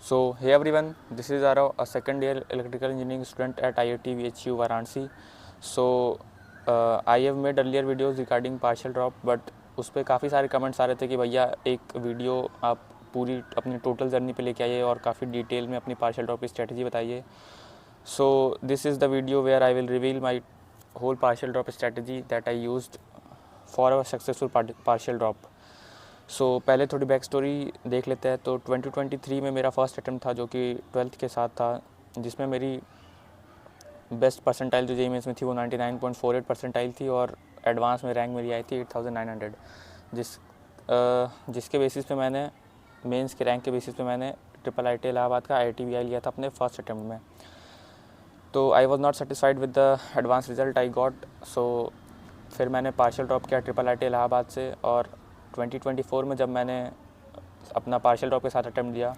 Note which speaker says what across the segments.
Speaker 1: So, hey everyone, this is Arav, a second year electrical engineering student at IIT VHU Varanasi. So, I have made earlier videos regarding partial drop, but उस पर काफ़ी सारे comments आ रहे थे कि भैया एक वीडियो आप पूरी अपनी टोटल जर्नी पे लेके आइए और काफ़ी डिटेल में अपनी partial drop की स्ट्रेटजी बताइए. So, this is the video where I will reveal my whole partial drop strategy that I used for a successful partial drop. पहले थोड़ी बैक स्टोरी देख लेते हैं. तो 2023 में मेरा फर्स्ट अटैम्प्ट था जो कि 12th के साथ था, जिसमें मेरी बेस्ट परसेंटाइल जो जेईई मेंस में थी वो 99.48 परसेंटाइल थी और एडवांस में रैंक मेरी आई थी 8900, जिसके बेसिस पे मैंने मेंस के रैंक के बेसिस पे मैंने IIT इलाहाबाद का IITBI लिया था अपने फर्स्ट अटैम्प्ट में. तो I was not satisfied with the advance result I got. फिर मैंने पार्शियल ड्रॉप किया IIT इलाहाबाद से, और 2024 में जब मैंने अपना पार्शियल ड्रॉप के साथ अटैम्प्ट दिया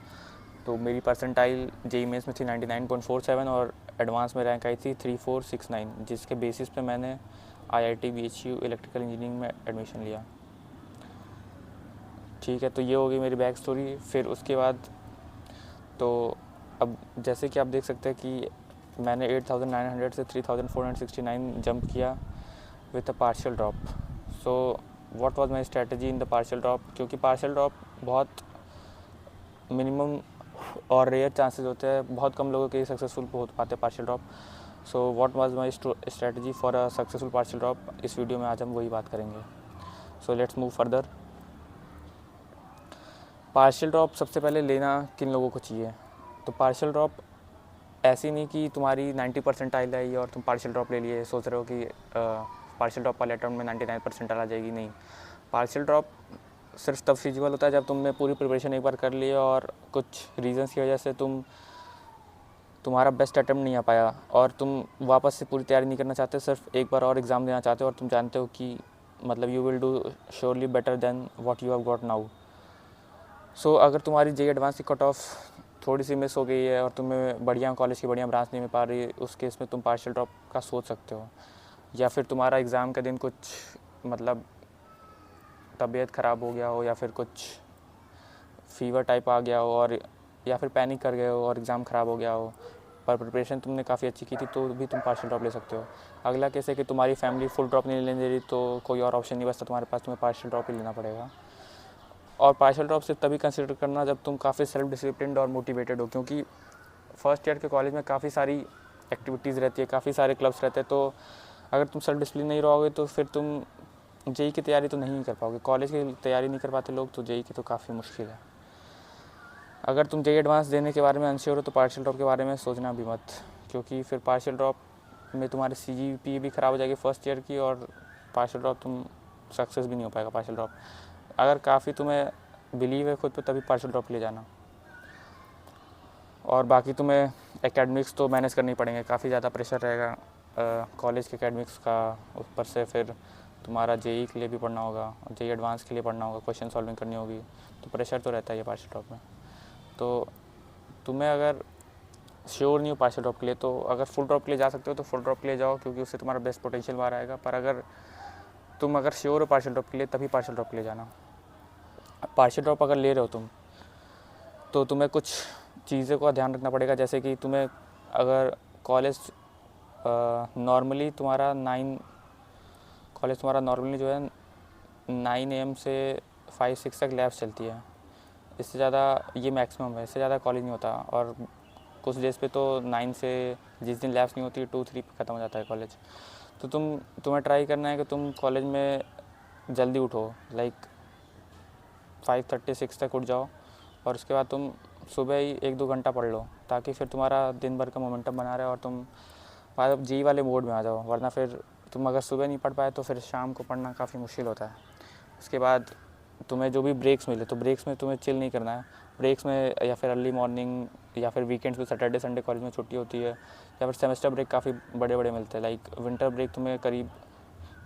Speaker 1: तो मेरी परसेंटाइल जेईई मेंस में थी 99.47 और एडवांस में रैंक आई थी 3469, जिसके बेसिस पे मैंने IIT VHU इलेक्ट्रिकल इंजीनियरिंग में एडमिशन लिया. ठीक है, तो ये होगी मेरी बैक स्टोरी. फिर उसके बाद तो अब जैसे कि आप देख सकते हैं कि मैंने 8900 से 3469 जंप किया with a partial drop. So what was my strategy in the partial drop, क्योंकि पार्शियल ड्रॉप बहुत मिनिमम और रेयर चांसेस होते हैं, बहुत कम लोगों के सक्सेसफुल हो पाते हैं partial drop. So what was my strategy for a successful partial drop, इस वीडियो में आज हम वही बात करेंगे. So let's move further. Partial drop सबसे पहले लेना किन लोगों को चाहिए. तो पार्शियल ड्रॉप ऐसी नहीं कि तुम्हारी 90 परसेंटाइल आई और तुम पार्शियल ड्रॉप ले लिए, सोच रहे हो कि पार्शियल ड्रॉप वाले अटैम्प्ट में 99 परसेंटाइल आ जाएगी. नहीं, पार्शियल ड्रॉप सिर्फ तब फिजिबल होता है जब तुमने पूरी प्रिपरेशन एक बार कर ली और कुछ रीजंस की वजह से तुम्हारा बेस्ट अटैम्प्ट नहीं आ पाया और तुम वापस से पूरी तैयारी नहीं करना चाहते, सिर्फ एक बार और एग्ज़ाम देना चाहते हो और तुम जानते हो कि मतलब you will do surely better than what you have got now. So अगर तुम्हारी जेईई एडवांस की कट ऑफ थोड़ी सी मिस हो गई है और तुम्हें बढ़िया कॉलेज की बढ़िया ब्रांच नहीं मिल पा रही है, उस केस में तुम पार्शियल ड्रॉप का सोच सकते हो. या फिर तुम्हारा एग्ज़ाम के दिन कुछ मतलब तबीयत ख़राब हो गया हो या फिर कुछ फीवर टाइप आ गया हो और या फिर पैनिक कर गए हो और एग्ज़ाम ख़राब हो गया हो, पर प्रिपरेशन तुमने काफ़ी अच्छी की थी तो भी तुम पार्शियल ड्रॉप ले सकते हो. अगला केस है कि तुम्हारी फैमिली फुल ड्रॉप नहीं लेने दे रही, तो कोई और ऑप्शन नहीं बचता तुम्हारे पास, तुम्हें पार्शियल ड्रॉप ही लेना पड़ेगा. और पार्शियल ड्रॉप सिर्फ तभी कंसिडर करना जब तुम काफ़ी सेल्फ डिसिप्लिन्ड और मोटिवेटेड हो, क्योंकि फर्स्ट ईयर के कॉलेज में काफ़ी सारी एक्टिविटीज़ रहती है, काफ़ी सारे क्लब्स रहते हैं. तो अगर तुम सेल्फ डिसिप्लिन नहीं रहोगे तो फिर तुम जेईई की तैयारी तो नहीं कर पाओगे. कॉलेज की तैयारी नहीं कर पाते लोग, तो जेईई की तो काफ़ी मुश्किल है. अगर तुम जेईई एडवांस देने के बारे में अनश्योर हो तो पार्शियल ड्रॉप के बारे में सोचना भी मत, क्योंकि फिर पार्शियल ड्रॉप में तुम्हारी CGPA भी ख़राब हो जाएगी फर्स्ट ईयर की और पार्शियल ड्रॉप तुम सक्सेस भी नहीं हो पाएगा पार्शियल ड्रॉप. अगर काफ़ी तुम्हें बिलीव है खुद पे तभी पार्शियल ड्रॉप ले जाना. और बाकी तुम्हें एकेडमिक्स तो मैनेज करनी पड़ेंगे, काफ़ी ज़्यादा प्रेशर रहेगा कॉलेज के एकेडमिक्स का. ऊपर से फिर तुम्हारा जेईई के लिए भी पढ़ना होगा, जेईई एडवांस के लिए पढ़ना होगा, क्वेश्चन सॉल्विंग करनी होगी, तो प्रेशर तो रहता ही है पार्शियल ड्रॉप में. तो तुम्हें अगर श्योर नहीं हो पार्शियल ड्रॉप के लिए, तो अगर फुल ड्रॉप के लिए जा सकते हो तो फुल ड्रॉप के लिए जाओ, क्योंकि उससे तुम्हारा बेस्ट पोटेंशियल बाहर आएगा. पर अगर तुम श्योर हो पार्शियल ड्रॉप के लिए तभी पार्शियल ड्रॉप के लिए जाना. पार्शियल ड्रॉप अगर ले रहे हो तुम तो तुम्हें कुछ चीज़ों का ध्यान रखना पड़ेगा, जैसे कि तुम्हें अगर कॉलेज नॉर्मली तुम्हारा नॉर्मली जो है 9 AM से 5-6 तक लैब्स चलती है. इससे ज़्यादा ये मैक्सिमम है, इससे ज़्यादा कॉलेज नहीं होता. और कुछ डेज़ पे तो 9 से जिस दिन लैब्स नहीं होती 2-3 पे ख़त्म हो जाता है कॉलेज. तो तुम्हें ट्राई करना है कि तुम कॉलेज में जल्दी उठो, लाइक 5:36 तक उठ जाओ और उसके बाद तुम सुबह ही 1-2 घंटा पढ़ लो, ताकि फिर तुम्हारा दिन भर का मोमेंटम बना रहे और तुम जेईई वाले मोड में आ जाओ. वरना फिर तुम अगर सुबह नहीं पढ़ पाए तो फिर शाम को पढ़ना काफ़ी मुश्किल होता है. उसके बाद तुम्हें जो भी ब्रेक्स मिले तो ब्रेक्स में तुम्हें चिल नहीं करना है. ब्रेक्स में या फिर अर्ली मॉर्निंग या फिर वीकेंड्स पे सैटरडे संडे कॉलेज में छुट्टी होती है, या फिर सेमेस्टर ब्रेक काफ़ी बड़े बड़े मिलते हैं. लाइक विंटर ब्रेक तुम्हें करीब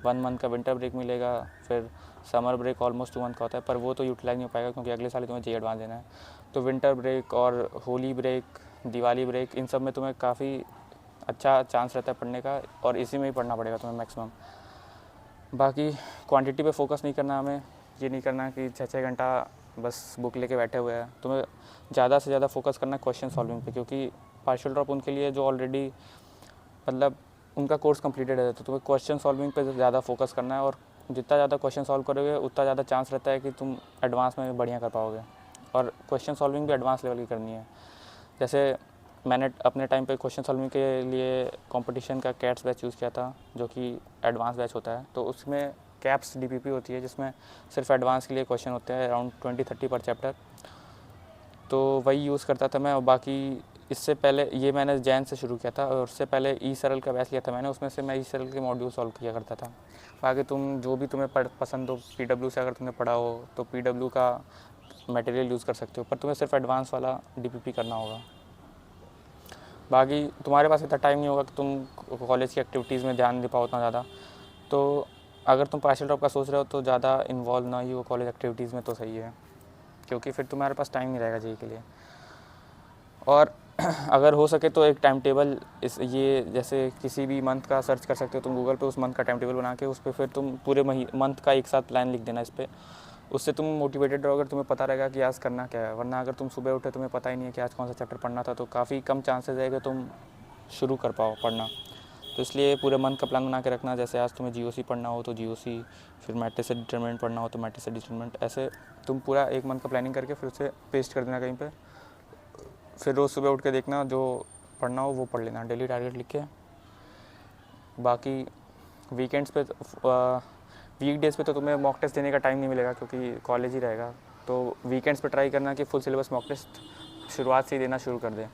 Speaker 1: 1 मंथ का विंटर ब्रेक मिलेगा, फिर समर ब्रेक ऑलमोस्ट 2 मंथ का होता है, पर वो तो यूटिलाइज नहीं हो पाएगा क्योंकि अगले साल तुम्हें जेईई एडवांस देना है. तो विंटर ब्रेक और होली ब्रेक, दिवाली ब्रेक, इन सब में तुम्हें काफ़ी अच्छा चांस रहता है पढ़ने का और इसी में ही पढ़ना पड़ेगा तुम्हें मैक्सिमम. बाकी क्वांटिटी पे फोकस नहीं करना हमें, ये नहीं करना कि 6-6 घंटा बस बुक लेके बैठे हुए हैं। तुम्हें ज़्यादा से ज़्यादा फोकस करना है क्वेश्चन सॉल्विंग पे, क्योंकि पार्शियल ड्रॉप उनके लिए जो ऑलरेडी मतलब उनका कोर्स कंप्लीटेड है, तो तुम्हें क्वेश्चन सॉल्विंग पे ज़्यादा फोकस करना है। और जितना ज़्यादा क्वेश्चन सॉल्व करोगे उतना ज़्यादा चांस रहता है कि तुम एडवांस में बढ़िया कर पाओगे। और क्वेश्चन सॉल्विंग भी एडवांस लेवल की करनी है। जैसे मैंने अपने टाइम पे क्वेश्चन सॉल्विंग के लिए कंपटीशन का कैट्स बैच यूज़ किया था, जो कि एडवांस बैच होता है। तो उसमें कैप्स डीपीपी होती है, जिसमें सिर्फ एडवांस के लिए क्वेश्चन होते हैं अराउंड 20-30 पर चैप्टर। तो वही यूज़ करता था मैं। और बाकी इससे पहले ये मैंने जैन से शुरू किया था, और उससे पहले ई सरल का बैच लिया था मैंने, उसमें से मैं ई सरल के मॉड्यूल सॉल्व किया करता था। बाकी तुम जो भी तुम्हें पसंद हो, पीडब्ल्यू से अगर तुमने पढ़ा हो तो पीडब्ल्यू का मटेरियल यूज़ कर सकते हो, पर तुम्हें सिर्फ एडवांस वाला डीपीपी करना होगा। बाकी तुम्हारे पास इतना टाइम नहीं होगा कि तुम कॉलेज की एक्टिविटीज़ में ध्यान दे पाओ उतना ज़्यादा। तो अगर तुम पार्शियल ड्रॉप का सोच रहे हो तो ज़्यादा इन्वॉल्व ना ही हो कॉलेज एक्टिविटीज़ में तो सही है, क्योंकि फिर तुम्हारे पास टाइम नहीं रहेगा जेई के लिए। और अगर हो सके तो एक टाइम टेबल ये जैसे किसी भी मंथ का सर्च कर सकते हो तुम गूगल पे, उस मंथ का टाइम टेबल बना के उस पर फिर तुम पूरे मंथ का एक साथ प्लान लिख देना इस पर। उससे तुम मोटिवेटेड रहोगे, तुम्हें पता रहेगा कि आज करना क्या है। वरना अगर तुम सुबह उठे तुम्हें पता ही नहीं है कि आज कौन सा चैप्टर पढ़ना था, तो काफ़ी कम चांसेस है कि तुम शुरू कर पाओ पढ़ना। तो इसलिए पूरे मंथ का प्लान बना के रखना। जैसे आज तुम्हें जीओसी पढ़ना हो तो जीओसी, फिर मैट्रिक्स डिटरमिनेंट पढ़ना हो तो मैट्रिक्स डिटरमिनेंट, ऐसे तुम पूरा एक मंथ का प्लानिंग करके फिर उसे पेस्ट कर देना कहीं पे। फिर रोज़ सुबह उठ के देखना, जो पढ़ना हो वो पढ़ लेना, डेली टारगेट लिख के। बाकी वीकेंड्स पे वीकडेज़ पे तो तुम्हें मॉक टेस्ट देने का टाइम नहीं मिलेगा, क्योंकि कॉलेज ही रहेगा। तो वीकेंड्स पे ट्राई करना कि फुल सिलेबस मॉक टेस्ट शुरुआत से ही देना शुरू कर दें,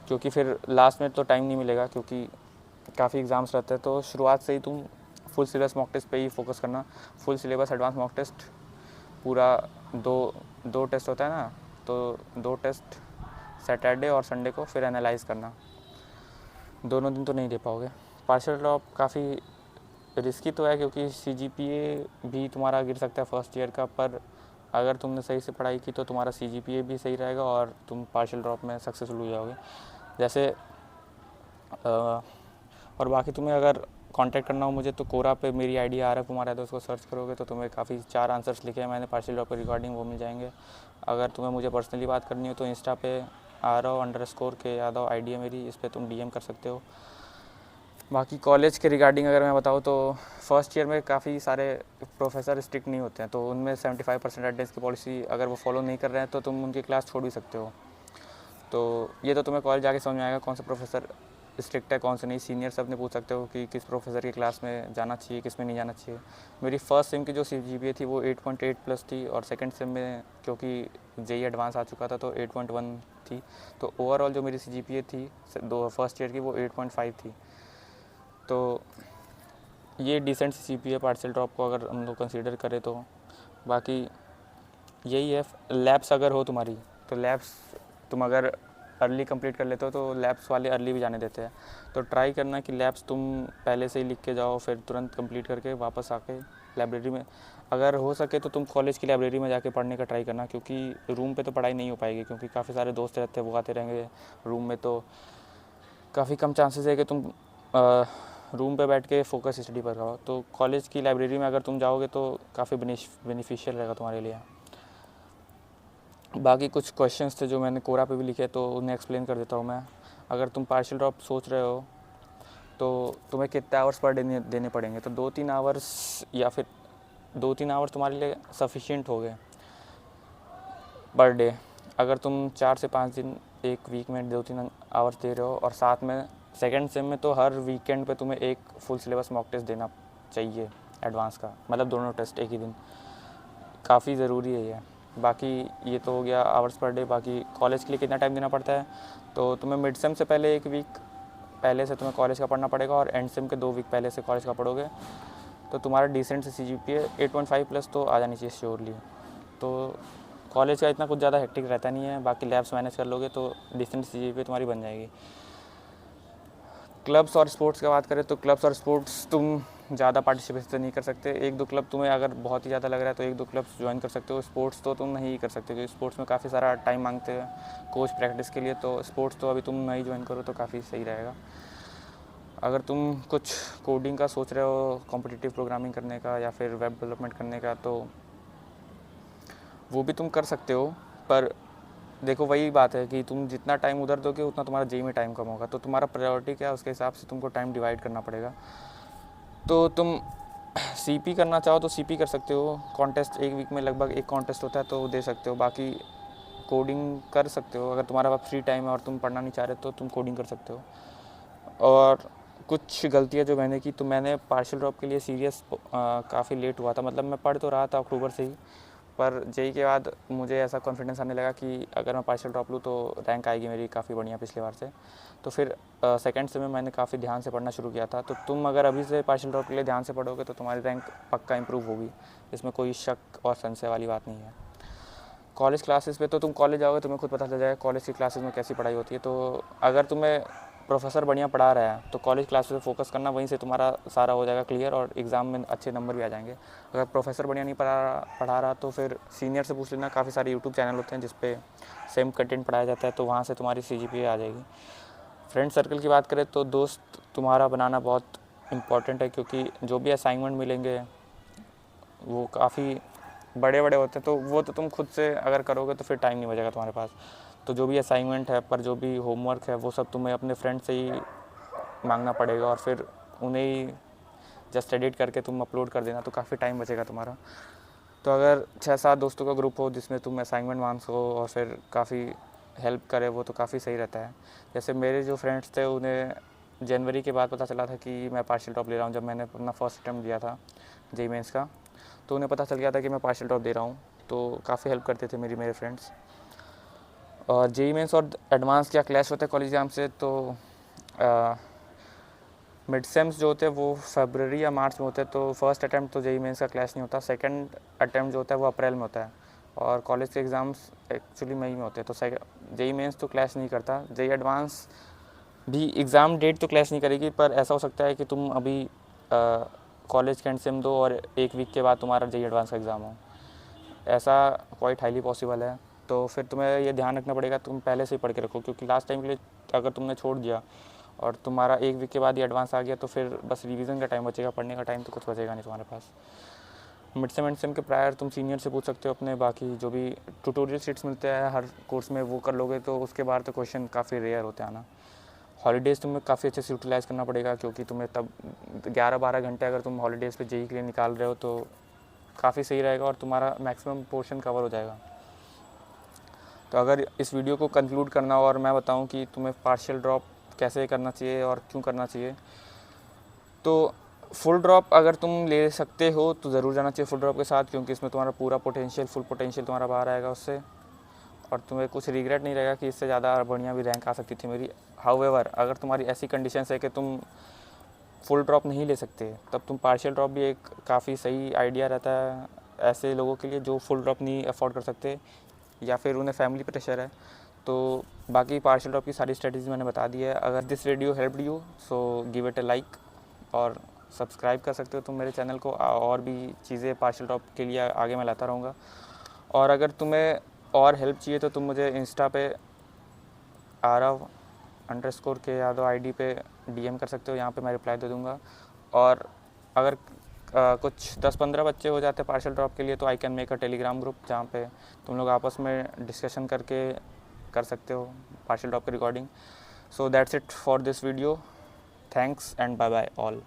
Speaker 1: क्योंकि फिर लास्ट में तो टाइम नहीं मिलेगा, क्योंकि काफ़ी एग्ज़ाम्स रहते हैं। तो शुरुआत से ही तुम फुल सिलेबस मॉक टेस्ट पे ही फोकस करना। Full syllabus advance mock test पूरा दो टेस्ट होता है ना, तो 2 टेस्ट सैटरडे और संडे को फिर एनालाइज़ करना। दोनों दिन तो नहीं दे पाओगे। पार्शियल ड्रॉप काफ़ी रिस्की तो है, क्योंकि सीजीपीए भी तुम्हारा गिर सकता है फर्स्ट ईयर का, पर अगर तुमने सही से पढ़ाई की तो तुम्हारा सीजीपीए भी सही रहेगा और तुम पार्शियल ड्रॉप में सक्सेसफुल हो जाओगे। जैसे और बाकी तुम्हें अगर कांटेक्ट करना हो मुझे तो कोरा पे मेरी आईडी आरएफ कुमार यादव, उसको सर्च करोगे तो तुम्हें काफ़ी 4 आंसर्स लिखे हैं मैंने पार्शियल ड्रॉप के रिगार्डिंग, वो मिल जाएंगे। अगर तुम्हें मुझे पर्सनली बात करनी हो तो इंस्टा पे RO_K यादव आईडी है मेरी, इस पर तुम डीएम कर सकते हो। बाकी कॉलेज के रिगार्डिंग अगर मैं बताऊँ तो फर्स्ट ईयर में काफ़ी सारे प्रोफेसर स्ट्रिक्ट नहीं होते हैं, तो उनमें 75% अटेंडेंस की पॉलिसी अगर वो फॉलो नहीं कर रहे हैं तो तुम उनकी क्लास छोड़ भी सकते हो। तो ये तो तुम्हें कॉलेज जाके समझ में आएगा कौन सा प्रोफेसर स्ट्रिक्ट है कौन से नहीं। सीनियर से अपने पूछ सकते हो कि किस प्रोफेसर की क्लास में जाना चाहिए, किस में नहीं जाना चाहिए। मेरी फर्स्ट सेम की जो CGPA थी वो 8.8+ थी, और सेकंड सेम में क्योंकि जेई एडवांस आ चुका था तो 8.1 थी। तो ओवरऑल जो मेरी CGPA थी फर्स्ट ईयर की वो 8.5 थी। तो ये डिसेंट CGPA पार्शियल ड्रॉप को अगर हम लोग कंसीडर करें तो। बाकी यही है, लैब्स अगर हो तुम्हारी तो लैब्स तुम अगर अर्ली कंप्लीट कर लेते हो तो लैब्स वाले अर्ली भी जाने देते हैं। तो ट्राई करना कि लैब्स तुम पहले से ही लिख के जाओ, फिर तुरंत कंप्लीट करके वापस आके लाइब्रेरी में, अगर हो सके तो तुम कॉलेज की लाइब्रेरी में जाके पढ़ने का ट्राई करना, क्योंकि रूम पे तो पढ़ाई नहीं हो पाएगी, क्योंकि काफ़ी सारे दोस्त रहते हैं वो आते रहेंगे रूम में, तो काफ़ी कम चांसेस है कि तुम रूम पे बैठ के फोकस स्टडी पर करो। तो कॉलेज की लाइब्रेरी में अगर तुम जाओगे तो काफ़ी बेनिफिशियल रहेगा तुम्हारे लिए। बाकी कुछ क्वेश्चंस थे जो मैंने कोरा पे भी लिखे, तो उन्हें एक्सप्लेन कर देता हूँ मैं। अगर तुम पार्शियल ड्रॉप सोच रहे हो तो तुम्हें कितने आवर्स पर डे देने पड़ेंगे, तो 2-3 आवर्स या फिर 2-3 आवर्स तुम्हारे लिए सफिशिएंट हो गए पर डे। अगर तुम 4 से 5 दिन एक वीक में 2-3 आवर्स दे रहे हो, और साथ में सेकेंड सेम में तो हर वीकेंड पे तुम्हें एक फुल सिलेबस मॉक टेस्ट देना चाहिए एडवांस का, मतलब दोनों टेस्ट एक ही दिन, काफ़ी ज़रूरी है ये। बाकी ये तो हो गया आवर्स पर डे। बाकी कॉलेज के लिए कितना टाइम देना पड़ता है, तो तुम्हें मिड सेम से पहले 1 वीक पहले से तुम्हें कॉलेज का पढ़ना पड़ेगा, और एंड सेम के 2 वीक पहले से कॉलेज का पढ़ोगे तो तुम्हारा डिसेंट से CGPA 8.5+ तो आ जानी चाहिए श्योरली। तो कॉलेज का इतना कुछ ज़्यादा हेक्टिक रहता नहीं है, बाकी लैब्स मैनेज कर लोगे तो डिसेंट CGPA तुम्हारी बन जाएगी। क्लब्स और स्पोर्ट्स की बात करें तो क्लब्स और स्पोर्ट्स तुम ज़्यादा पार्टिसिपेशन नहीं कर सकते। 1-2 क्लब तुम्हें अगर बहुत ही ज़्यादा लग रहा है तो 1-2 क्लब्स ज्वाइन कर सकते हो। स्पोर्ट्स तो तुम नहीं कर सकते, क्योंकि स्पोर्ट्स में काफ़ी सारा टाइम मांगते हैं कोच प्रैक्टिस के लिए, तो स्पोर्ट्स तो अभी तुम नहीं ज्वाइन करो तो काफ़ी सही रहेगा। अगर तुम कुछ कोडिंग का सोच रहे हो, कॉम्पिटिटिव प्रोग्रामिंग करने का या फिर वेब डेवलपमेंट करने का, तो वो भी तुम कर सकते हो, पर देखो वही बात है कि तुम जितना टाइम उधर दोगे उतना तुम्हारा जेई में टाइम कम होगा, तो तुम्हारा प्रायोरिटी क्या है उसके हिसाब से तुमको टाइम डिवाइड करना पड़ेगा। तो तुम सीपी करना चाहो तो सीपी कर सकते हो, कॉन्टेस्ट एक वीक में लगभग एक कॉन्टेस्ट होता है तो दे सकते हो, बाकी कोडिंग कर सकते हो। अगर तुम्हारे पास फ्री टाइम है और तुम पढ़ना नहीं चाह रहे तो तुम कोडिंग कर सकते हो। और कुछ गलतियाँ जो मैंने की, तो मैंने पार्शियल ड्रॉप के लिए सीरियस काफ़ी लेट हुआ था, मतलब मैं पढ़ तो रहा था अक्टूबर से ही, पर जेई के बाद मुझे ऐसा कॉन्फिडेंस आने लगा कि अगर मैं पार्शियल ड्रॉप लूँ तो रैंक आएगी मेरी काफ़ी बढ़िया पिछले बार से। तो फिर सेकंड से में मैंने काफ़ी ध्यान से पढ़ना शुरू किया था। तो तुम अगर अभी से पार्शियल ड्रॉप के लिए ध्यान से पढ़ोगे तो तुम्हारी रैंक पक्का इंप्रूव होगी, इसमें कोई शक और संशय वाली बात नहीं है। कॉलेज क्लासेस पे तो तुम कॉलेज जाओगे तुम्हें खुद पता चल जाएगा कॉलेज की क्लासेस में कैसी पढ़ाई होती है। तो अगर तुम्हें प्रोफेसर बढ़िया पढ़ा रहा है तो कॉलेज क्लासेस पे फोकस करना, वहीं से तुम्हारा सारा हो जाएगा क्लियर और एग्ज़ाम में अच्छे नंबर भी आ जाएंगे। अगर प्रोफेसर बढ़िया नहीं पढ़ा रहा तो फिर सीनियर से पूछ लेना, काफ़ी सारे यूट्यूब चैनल होते हैं जिस पे सेम कंटेंट पढ़ाया जाता है, तो वहाँ से तुम्हारी CGPA आ जाएगी। फ्रेंड सर्कल की बात करें तो दोस्त तुम्हारा बनाना बहुत इम्पॉर्टेंट है, क्योंकि जो भी असाइनमेंट मिलेंगे वो काफ़ी बड़े बड़े होते हैं, तो वो तो तुम खुद से अगर करोगे तो फिर टाइम नहीं बचेगा तुम्हारे पास। तो जो भी असाइनमेंट है पर जो भी होमवर्क है वो सब तुम्हें अपने फ्रेंड से ही मांगना पड़ेगा और फिर उन्हें ही जस्ट एडिट करके तुम अपलोड कर देना, तो काफ़ी टाइम बचेगा तुम्हारा। तो अगर 6-7 दोस्तों का ग्रुप हो जिसमें तुम असाइनमेंट मांग सको और फिर काफ़ी हेल्प करे वो, तो काफ़ी सही रहता है। जैसे मेरे जो फ्रेंड्स थे उन्हें जनवरी के बाद पता चला था कि मैं पार्शियल ड्रॉप ले रहा हूँ, जब मैंने अपना फर्स्ट अटैम्प्ट दिया था जेईई मेंस का, तो उन्हें पता चल गया था कि मैं पार्शियल ड्रॉप दे रहा हूँ, तो काफ़ी हेल्प करते थे मेरे फ्रेंड्स। और जेईई मेंस और एडवांस क्या क्लैश होता है कॉलेज एग्जाम से, तो मिड सेम्स जो होते हैं वो फरवरी या मार्च में होते हैं, तो फर्स्ट अटैम्प्ट तो जेईई मेंस का क्लैश नहीं होता। सेकंड अटैम्प्ट जो होता है वो अप्रैल में होता है और कॉलेज के एग्ज़ाम्स एक्चुअली मई में होते हैं, तो जेईई मेंस तो क्लैश नहीं करता। जेईई एडवांस भी एग्ज़ाम डेट तो क्लैश नहीं करेगी, पर ऐसा हो सकता है कि तुम अभी कॉलेज के एंड सेम दो और एक वीक के बाद तुम्हारा जेईई एडवांस का एग्ज़ाम हो, ऐसा क्वाइट हाईली पॉसिबल है। तो फिर तुम्हें ये ध्यान रखना पड़ेगा तुम पहले से ही पढ़ के रखो, क्योंकि लास्ट टाइम के लिए अगर तुमने छोड़ दिया और तुम्हारा एक वीक के बाद ही एडवांस आ गया तो फिर बस रिवीजन का टाइम बचेगा, पढ़ने का टाइम तो कुछ बचेगा नहीं तुम्हारे पास। मिड सेम एंड सेम के प्रायर तुम सीनियर से पूछ सकते हो अपने, बाकी जो भी ट्यूटोरियल शीट्स मिलते हैं हर कोर्स में वो कर लोगे तो उसके बाद तो क्वेश्चन काफ़ी रेयर होते हैं आना। हॉलीडेज़ तुम्हें काफ़ी अच्छे से यूटिलाइज़ करना पड़ेगा, क्योंकि तुम्हें तब 11-12 घंटे अगर तुम हॉलीडेज़ पे जेईई के लिए निकाल रहे हो तो काफ़ी सही रहेगा और तुम्हारा मैक्सिमम पोर्शन कवर हो जाएगा। तो अगर इस वीडियो को कंक्लूड करना हो और मैं बताऊं कि तुम्हें पार्शियल ड्रॉप कैसे करना चाहिए और क्यों करना चाहिए, तो फुल ड्रॉप अगर तुम ले सकते हो तो ज़रूर जाना चाहिए फुल ड्रॉप के साथ, क्योंकि इसमें तुम्हारा पूरा पोटेंशियल फुल पोटेंशियल तुम्हारा बाहर आएगा उससे, और तुम्हें कुछ रिग्रेट नहीं रहेगा कि इससे ज़्यादा बढ़िया भी रैंक आ सकती थी मेरी। हाउएवर अगर तुम्हारी ऐसी कंडीशंस है कि तुम फुल ड्रॉप नहीं ले सकते, तब तुम पार्शियल ड्रॉप भी एक काफ़ी सही आइडिया रहता है ऐसे लोगों के लिए जो फुल ड्रॉप नहीं अफोर्ड कर सकते या फिर उन्हें फैमिली प्रेशर है। तो बाकी पार्शियल ड्रॉप की सारी स्ट्रेटजी मैंने बता दी है। अगर this video helped you so give it A like और सब्सक्राइब कर सकते हो तुम मेरे चैनल को, और भी चीज़ें पार्शियल ड्रॉप के लिए आगे मैं लाता रहूँगा। और अगर तुम्हें और हेल्प चाहिए तो तुम मुझे इंस्टा पे Arav_K यादव आईडी पे DM कर सकते हो, यहाँ पे मैं रिप्लाई दे दूँगा। और अगर कुछ 10-15 बच्चे हो जाते हैं पार्शियल ड्रॉप के लिए तो I can make a Telegram group जहाँ पे तुम लोग आपस में डिस्कशन करके कर सकते हो पार्शियल ड्रॉप की recording. So that's it for this video, thanks and bye bye all.